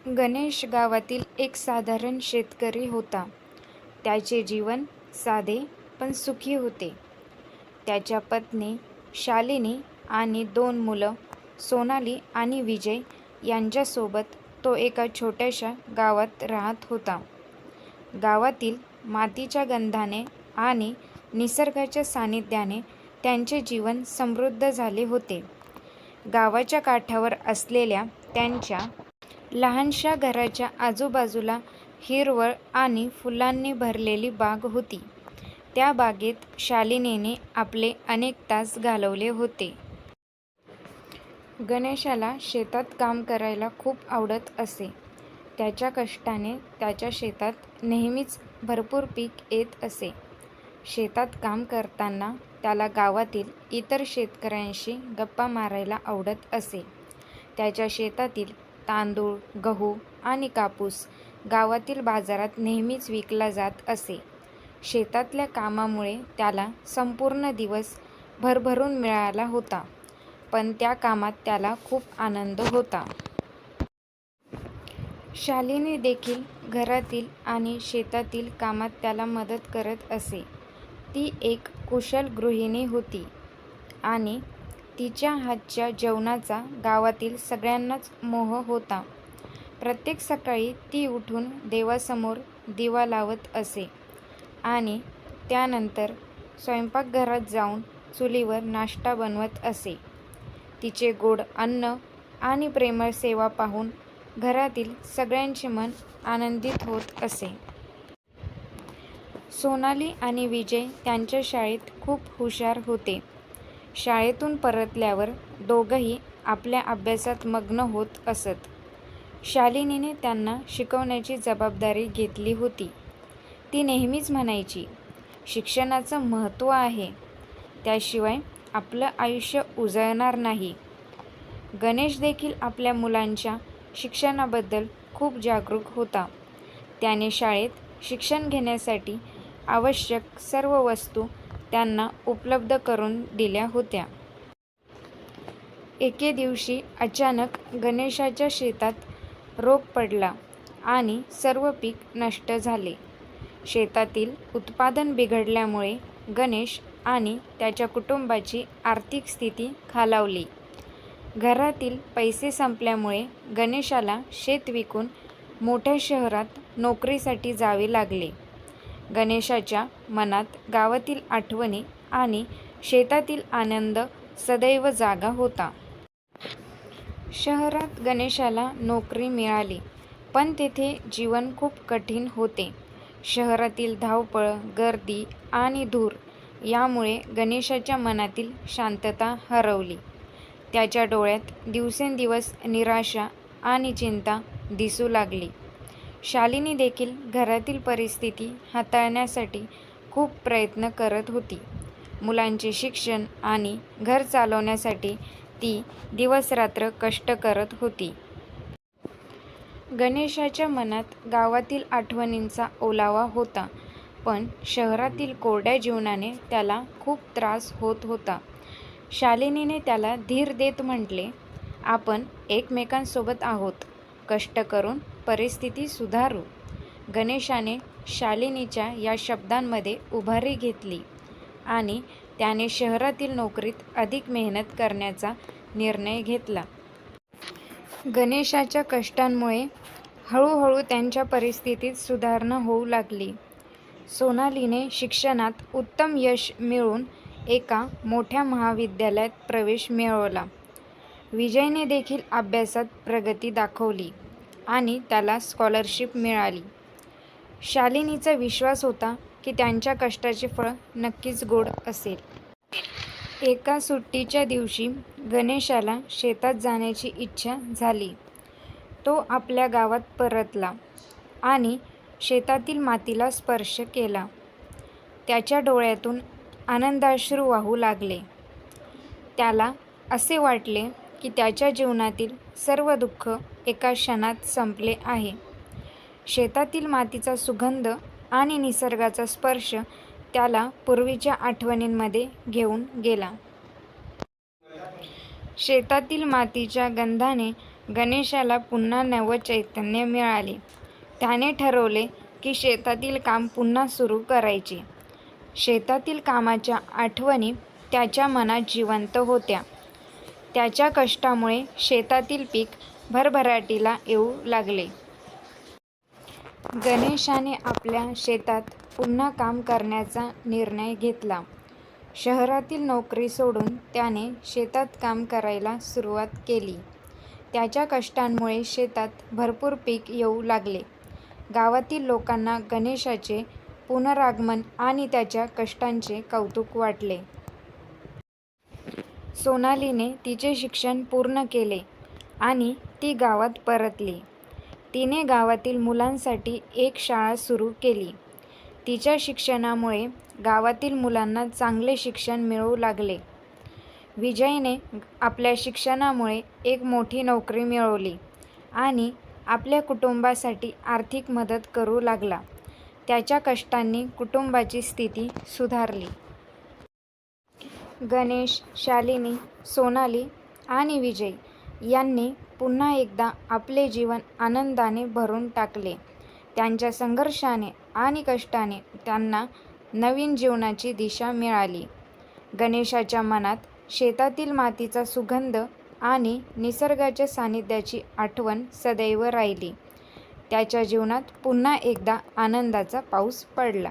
गणेश गावातील एक साधारण शेतकरी होता. त्याचे जीवन साधे पण सुखी होते. त्याच्या पत्नी शालिनी आणि 2 मुलं सोनाली आणि विजय यांच्यासोबत तो एका छोट्याशा गावात राहत होता. गावातील मातीच्या गंधाने आणि निसर्गाच्या सानिध्याने त्यांचे जीवन समृद्ध झाले होते. गावाच्या काठावर असलेल्या त्यांच्या लहानशा घराच्या आजूबाजूला हिरवळ आणि फुलांनी भरलेली बाग होती. त्या बागेत शालिनीने आपले अनेक तास घालवले होते. गणेशाला शेतात काम करायला खूप आवडत असे. त्याच्या कष्टाने त्याच्या शेतात नेहमीच भरपूर पीक येत असे. शेतात काम करताना त्याला गावातील इतर शेतकऱ्यांशी गप्पा मारायला आवडत असे. त्याच्या शेतातील तांदूळ, गहू आणि कापूस गावातील बाजारात नेहमीच विकला जात असे. शेतातल्या कामामुळे त्याला संपूर्ण दिवस भरभरून मिळाला होता, पण त्या कामात त्याला खूप आनंद होता. शालिनी देखील घरातील आणि शेतातील कामात त्याला मदत करत असे. ती एक कुशल गृहिणी होती आणि तिच्या हातच्या जेवणाचा गावातील सगळ्यांनाच मोह होता. प्रत्येक सकाळी ती उठून देवासमोर दिवा लावत असे आणि त्यानंतर स्वयंपाकघरात जाऊन चुलीवर नाश्ता बनवत असे. तिचे गोड अन्न आणि प्रेमळ सेवा पाहून घरातील सगळ्यांचे मन आनंदित होत असे. सोनाली आणि विजय त्यांच्या शाळेत खूप हुशार होते. शाळेतून परतल्यावर दोघंही आपल्या अभ्यासात मग्न होत असत. शालिनीने त्यांना शिकवण्याची जबाबदारी घेतली होती. ती नेहमीच म्हणायची, शिक्षणाचं महत्त्व आहे, त्याशिवाय आपलं आयुष्य उजळणार नाही. गणेश देखील आपल्या मुलांच्या शिक्षणाबद्दल खूप जागरूक होता. त्याने शाळेत शिक्षण घेण्यासाठी आवश्यक सर्व वस्तू त्यांना उपलब्ध करून दिल्या होत्या. एके दिवशी अचानक गणेशाच्या शेतात रोग पडला आणि सर्व पीक नष्ट झाले. शेतातील उत्पादन बिघडल्यामुळे गणेश आणि त्याच्या कुटुंबाची आर्थिक स्थिती खालावली. घरातील पैसे संपल्यामुळे गणेशाला शेत विकून मोठ्या शहरात नोकरीसाठी जावे लागले. गणेशाच्या मनात गावातील आठवणी आणि शेतातील आनंद सदैव जागा होता. शहरात गणेशाला नोकरी मिळाली, पण तेथे जीवन खूप कठीण होते. शहरातील धावपळ, गर्दी आणि धूर यामुळे गणेशाच्या मनातील शांतता हरवली. त्याच्या डोळ्यात दिवसेंदिवस निराशा आणि चिंता दिसू लागली. शालिनी देखील घरातील परिस्थिती हाताळण्यासाठी खूप प्रयत्न करत होती. मुलांचे शिक्षण आणि घर चालवण्यासाठी ती दिवसरात्र कष्ट करत होती. गणेशाच्या मनात गावातील आठवणींचा ओलावा होता, पण शहरातील कोरड्या जीवनाने त्याला खूप त्रास होत होता. शालिनीने त्याला धीर देत म्हटले, आपण एकमेकांसोबत आहोत, कष्ट करून परिस्थिती सुधारू. गणेशाने शालिनीच्या या शब्दांमध्ये उभारी घेतली आणि त्याने शहरातील नोकरीत अधिक मेहनत करण्याचा निर्णय घेतला. गणेशाच्या कष्टांमुळे हळूहळू त्यांच्या परिस्थितीत सुधारणा होऊ लागली. सोनालीने शिक्षणात उत्तम यश मिळवून एका मोठ्या महाविद्यालयात प्रवेश मिळवला. विजयने देखील अभ्यासात प्रगती दाखवली आणि त्याला स्कॉलरशिप मिळाली. शालिनीचा विश्वास होता की त्यांच्या कष्टाचे फळ नक्कीच गोड असेल. एका सुट्टीच्या दिवशी गणेशाला शेतात जाण्याची इच्छा झाली. तो आपल्या गावात परतला आणि शेतातील मातीला स्पर्श केला. त्याच्या डोळ्यातून आनंदाश्रू वाहू लागले. त्याला असे वाटले की त्याच्या जीवनातील सर्व दुःख एका क्षणात संपले आहे. शेतातील मातीचा सुगंध आणि निसर्गाचा स्पर्श त्याला पूर्वीच्या आठवणींमध्ये घेऊन गेला. शेतातील मातीच्या गंधाने गणेशाला पुन्हा नवचैतन्य मिळाले. त्याने ठरवले की शेतातील काम पुन्हा सुरू करायचे. शेतातील कामाच्या आठवणी त्याच्या मनात जिवंत होत्या. त्याच्या कष्टामुळे शेतातील पीक भरभराटीला येऊ लागले. गणेशाने आपल्या शेतात पुन्हा काम करण्याचा निर्णय घेतला. शहरातील नोकरी सोडून त्याने शेतात काम करायला सुरुवात केली. त्याच्या कष्टांमुळे शेतात भरपूर पीक येऊ लागले. गावातील लोकांना गणेशाचे पुनरागमन आणि त्याच्या कष्टांचे कौतुक वाटले. सोनालीने तिचे शिक्षण पूर्ण केले आणि ती गावात परतली. तिने गावातील मुलांसाठी एक शाळा सुरू केली. तिच्या शिक्षणामुळे गावातील मुलांना चांगले शिक्षण मिळू लागले. विजयने आपल्या शिक्षणामुळे एक मोठी नोकरी मिळवली आणि आपल्या कुटुंबासाठी आर्थिक मदत करू लागला. त्याच्या कष्टांनी कुटुंबाची स्थिती सुधारली. गणेश, शालिनी, सोनाली आणि विजय यांनी पुन्हा एकदा आपले जीवन आनंदाने भरून टाकले. त्यांच्या संघर्षाने आणि कष्टाने त्यांना नवीन जीवनाची दिशा मिळाली. गणेशाच्या मनात शेतातील मातीचा सुगंध आणि निसर्गाच्या सानिध्याची आठवण सदैव राहिली. त्याच्या जीवनात पुन्हा एकदा आनंदाचा पाऊस पडला.